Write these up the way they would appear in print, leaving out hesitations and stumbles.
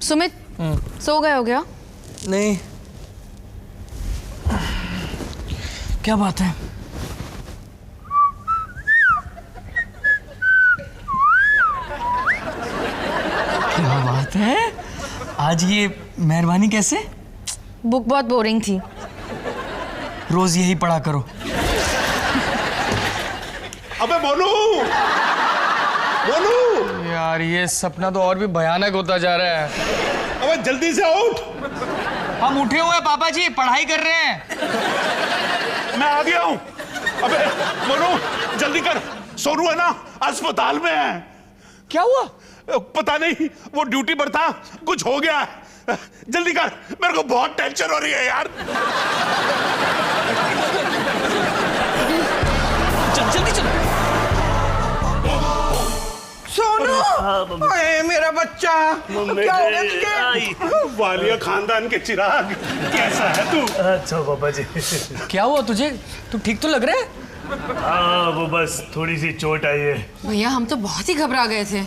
सुमित सो गए हो क्या? नहीं। क्या बात है? क्या बात है? आज ये मेहरबानी कैसे? बुक बहुत बोरिंग थी। रोज यही पढ़ा करो। अबे मोनू, मोनू यार ये सपना तो और भी भयानक होता जा रहा है। अबे जल्दी से उठ। हम उठे हुए पापा जी, पढ़ाई कर रहे हैं। मैं आ गया हूँ। अबे मोनू जल्दी कर, सोनू है ना अस्पताल में है। क्या हुआ? पता नहीं, वो ड्यूटी पर था, कुछ हो गया है। जल्दी कर, मेरे को बहुत टेंशन हो रही है यार। चल जल्दी चल। सोनू, अरे मेरा बच्चा, क्या हो गया तुझे? वालिया खानदान के चिराग, कैसा है तू? अच्छा पापा जी। क्या हुआ तुझे? तू ठीक तो लग रहा है? हाँ वो बस थोड़ी सी चोट आई है। भैया हम तो बहुत ही घबरा गए थे।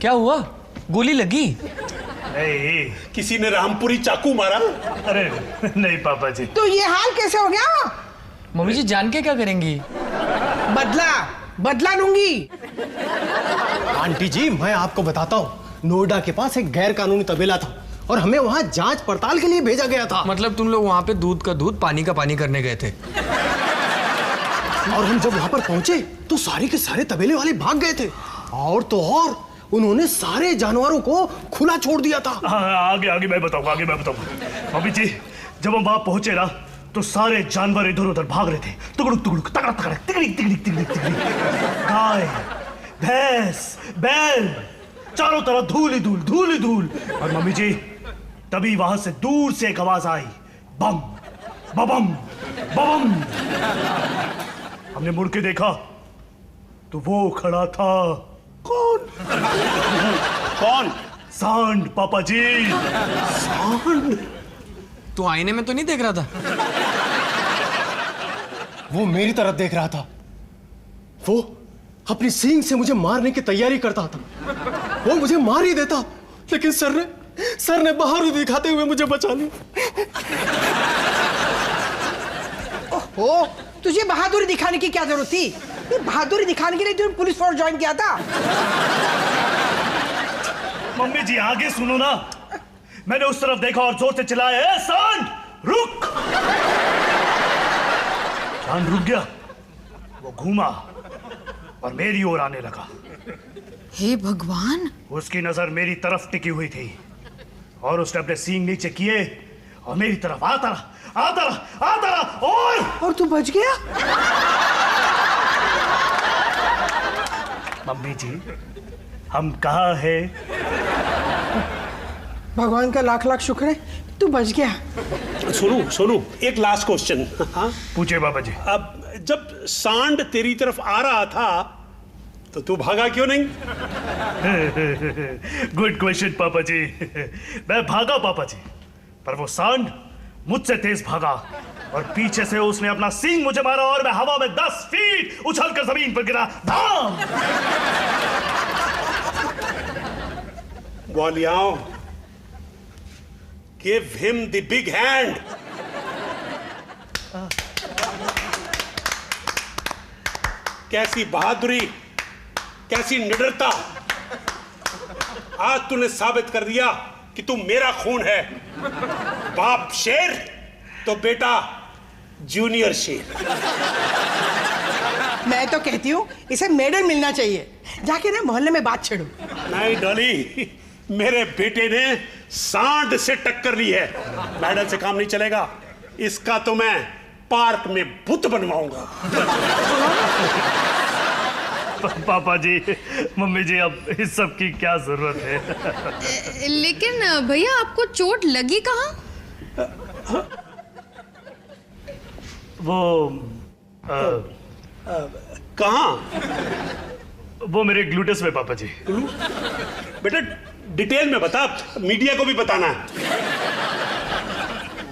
क्या हुआ? गोली लगी? नहीं। किसी ने रामपुरी चाकू मारा? अरे नहीं पापा जी। तो ये हाल कैसे हो गया? मम्मी जी जान के क्या करेंगी? बदला लूंगी। आंटी जी मैं आपको बताता हूँ, नोएडा के पास एक गैर कानूनी तबेला था और हमें वहाँ जांच पड़ताल के लिए भेजा गया था। मतलब तुम लोग वहाँ पे दूध का दूध पानी का पानी करने गए थे? और हम जब वहाँ पर पहुंचे तो सारे के सारे तबेले वाले भाग गए थे। और तो और उन्होंने सारे जानवरों को खुला छोड़ दिया था। आगे आगे मैं बताऊंगा, आगे मैं बताऊंगा। मम्मी जी जब हम वहां पहुंचे ना तो सारे जानवर इधर उधर भाग रहे थे, टुकड़ुक टुकड़ुक तगड़ा तगड़ा तिगड़िक तिगड़िक तिगड़िक तिगड़िक। गाय, भैंस, बैल, चारों तरफ धूल ही धूल, धूल ही धूल। और मम्मी जी तभी वहां से दूर से एक आवाज आई, बम बम बम। हमने मुड़ के देखा तो वो खड़ा था। कौन? कौन? सांड पापा जी। सांड? तू आईने में तो नहीं देख रहा था? वो मेरी तरफ देख रहा था। वो अपनी सींग से मुझे मारने की तैयारी करता था। वो मुझे मार ही देता, लेकिन सर ने बहादुरी दिखाते हुए मुझे बचा लिया। ओहो, तुझे बहादुरी दिखाने की क्या जरूरत थी? ये बहादुरी दिखाने के लिए तूने पुलिस फोर्स ज्वाइन किया था। मम्मी जी आगे सुनो ना। मैंने उस तरफ देखा और जोर से चिल्लाया, ए सांड रुक। सांड रुक गया, वो घूमा और मेरी ओर आने लगा। हे भगवान! उसकी नजर मेरी तरफ टिकी हुई थी और उसने अपने सींग नीचे किए और मेरी तरफ आता रहा और तू बच गया? मम्मी जी हम कहाँ हैं? भगवान का लाख लाख शुक्र है तू बच गया। सोनू एक लास्ट क्वेश्चन। हाँ पूछे बाबा जी। अब जब सांड तेरी तरफ आ रहा था तो तू भागा क्यों नहीं? गुड क्वेश्चन पापा जी। मैं भागा पापा जी, पर वो सांड मुझसे तेज भागा और पीछे से उसने अपना सींग मुझे मारा और मैं हवा में 10 फीट उछलकर जमीन पर गिरा। धाम! वालियाओ, give him the big hand. कैसी बहादुरी, कैसी निडरता। आज तूने साबित कर दिया कि तू मेरा खून है। बाप शेर तो बेटा जूनियर शेर। मैं तो कहती हूँ इसे मेडल मिलना चाहिए, जाके ना मोहल्ले में बात छेड़ो। नहीं डॉली, मेरे बेटे ने सांड से टक्कर ली है, मेडल से काम नहीं चलेगा। इसका तो मैं पार्क में बुत बनवाऊंगा। पापा जी, मम्मी जी अब इस सब की क्या जरूरत है? लेकिन भैया आपको चोट लगी कहाँ? वो कहाँ? वो मेरे ग्लूटस में पापा जी। बेटा डिटेल में बता, मीडिया को भी बताना है।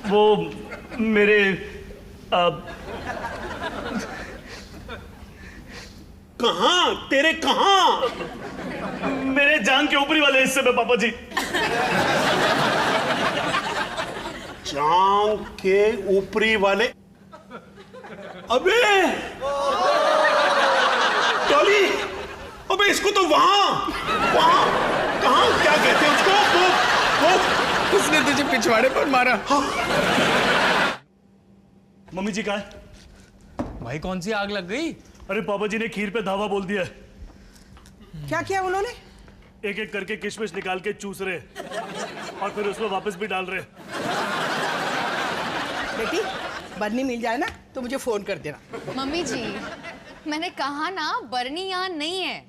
वो मेरे कहाँ? तेरे कहाँ? मेरे जान के ऊपरी वाले हिस्से में पापा जी। जांग के ऊपरी वाले। अबे डॉली, अबे इसको तो वहां कहां क्या कहते हैं उसको? वो उसने तुझे पिछवाड़े पर मारा। मम्मी जी कहाँ है? भाई कौन सी आग लग गई? अरे पापा जी ने खीर पे धावा बोल दिया है। क्या किया उन्होंने? एक एक करके किशमिश निकाल के चूस रहे और फिर उसमें वापस भी डाल रहे। बेटी, बर्नी मिल जाए ना तो मुझे फोन कर देना। मम्मी जी, मैंने कहा ना बर्नी यहाँ नहीं है।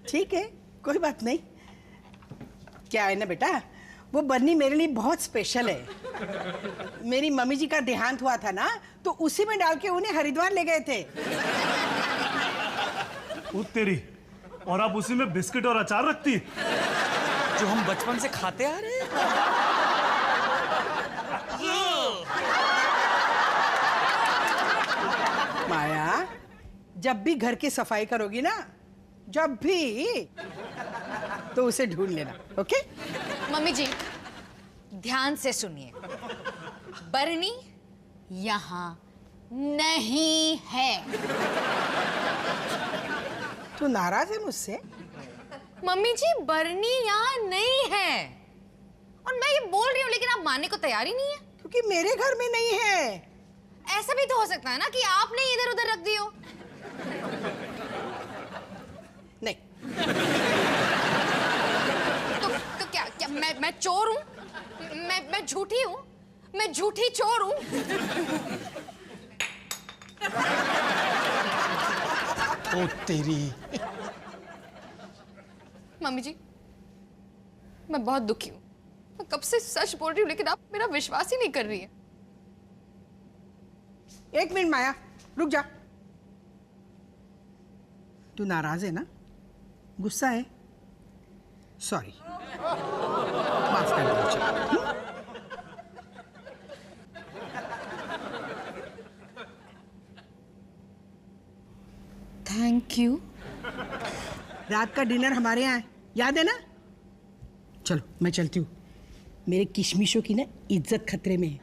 ठीक है, कोई बात नहीं। क्या है ना बेटा, वो बर्नी मेरे लिए बहुत स्पेशल है। मेरी मम्मी जी का देहांत हुआ था ना, तो उसी में डाल के उन्हें हरिद्वार ले गए थे। तेरी, और आप उसी में बिस्किट और अचार रखती? जो हम बचपन से खाते आ रहे हैं। माया, जब भी घर की सफाई करोगी ना, जब भी, तो उसे ढूंढ लेना, ओके? मम्मी जी, ध्यान से सुनिए। बर्नी यहाँ नहीं है। तू नाराज है मुझसे? मम्मी जी, बर्नी यहाँ नहीं है। और मैं ये बोल रही हूँ लेकिन आप मानने को तैयार ही नहीं है। क्योंकि मेरे घर में नहीं है। ऐसा भी तो हो सकता है ना कि आपने इधर उधर रख दी हो। नहीं। तो क्या क्या मैं चोर हूँ? मैं झूठी हूँ? मैं झूठी चोर हूँ? ओ तेरी। मम्मी जी, मैं बहुत दुखी हूँ। मैं कब से सच बोल रही हूँ लेकिन आप मेरा विश्वास ही नहीं कर रही है। एक मिनट माया, रुक जा। तू नाराज है ना? गुस्सा है? सॉरी, माफ कर दो मुझे। Thank you. रात का डिनर हमारे यहाँ है, याद है ना? चलो मैं चलती हूँ, मेरे किशमिशों की ना इज्जत खतरे में है।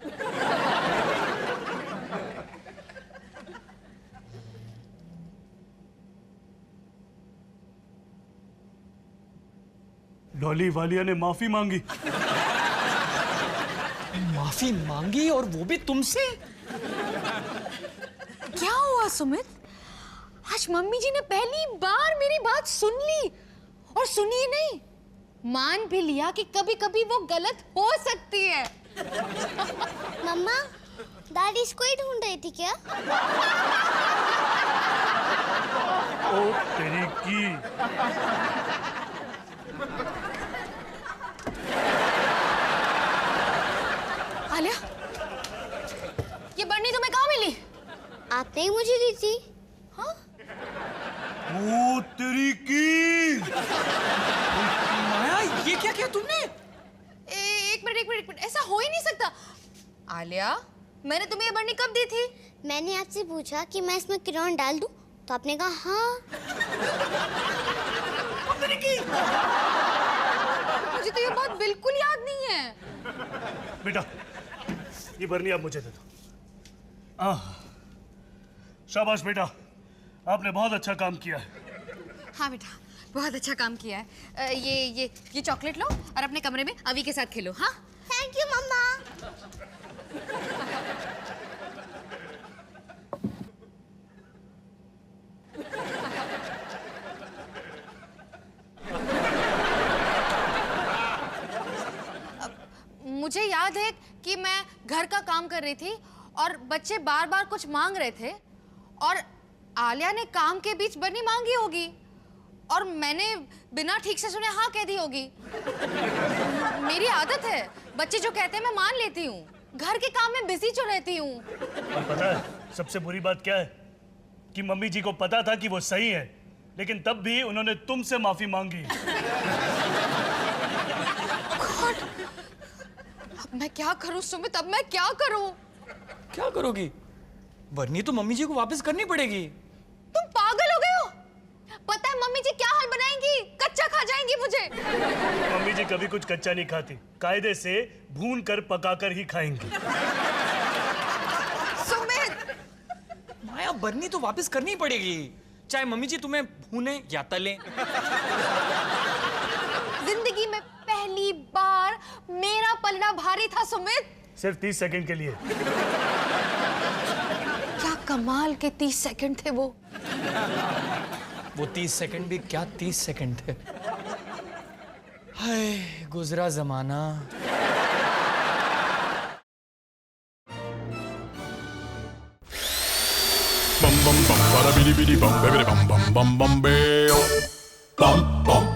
डॉली वालिया ने माफी मांगी। माफी मांगी, और वो भी तुमसे? क्या हुआ सुमित? आज मम्मी जी ने पहली बार मेरी बात सुन ली, और सुनी नहीं, मान भी लिया कि कभी कभी वो गलत हो सकती है। मम्मा, दादी इसको ही ढूंढ रही थी क्या? ओ तेरी की। आलिया, ये बर्नी तुम्हें कहाँ मिली? आपने ही मुझे दी थी। हाँ? ओ तेरी की। माया, ये क्या किया तुमने? एक मिनट, ऐसा हो ही नहीं सकता। आलिया, मैंने तुम्हें ये बर्नी कब दी थी? मैंने आपसे पूछा कि मैं इसमें किरण डाल दूं, तो आपने कहा हाँ। मुझे तो ये बात बिल्कुल याद नहीं है। बेटा, ये बर्नी आप मुझे दे दो। शाबाश बेटा, आपने बहुत अच्छा काम किया है। हाँ बेटा, बहुत अच्छा काम किया है। ये चॉकलेट लो और अपने कमरे में अवी के साथ खेलो। हाँ, थैंक यू मम्मा। मुझे याद है कि मैं घर का काम कर रही थी और बच्चे बार बार कुछ मांग रहे थे और आलिया ने काम के बीच बर्नी मांगी होगी और मैंने बिना ठीक से सुने हाँ कह दी होगी। मेरी आदत है, बच्चे जो कहते हैं मैं मान लेती हूँ। घर के काम में बिजी जो रहती हूँ। और पता है सबसे बुरी बात क्या है? कि मम्मी जी को पता था कि वो सही है, लेकिन तब भी उन्होंने तुमसे माफी मांगी। अब मैं क्या करूं सुमित? अब मैं क्या करूं? क्या करोगी? बर्नी तो मम्मी जी को वापस करनी पड़ेगी। तुम पागल हो गए हो? पता है मम्मी जी क्या हाल बनाएंगी? कच्चा खा जाएंगी मुझे। मम्मी जी कभी कुछ कच्चा नहीं खाती, कायदे से भून कर पका कर ही खाएंगी। सुमित, माया बर्नी तो वापस करनी पड़ेगी, चाहे मम्मी जी तुम्हें भूने या तलें। जिंदगी में पहली बार मेरा पलड़ा भारी था सुमित। सिर्फ 30 सेकंड के लिए। क्या कमाल के 30 सेकंड थे वो। 30 सेकंड भी क्या 30 सेकंड थे। हाय गुजरा जमाना। bum bum bum, bada bidi bidi bum, baby bum bum bum bum, bam bum bum.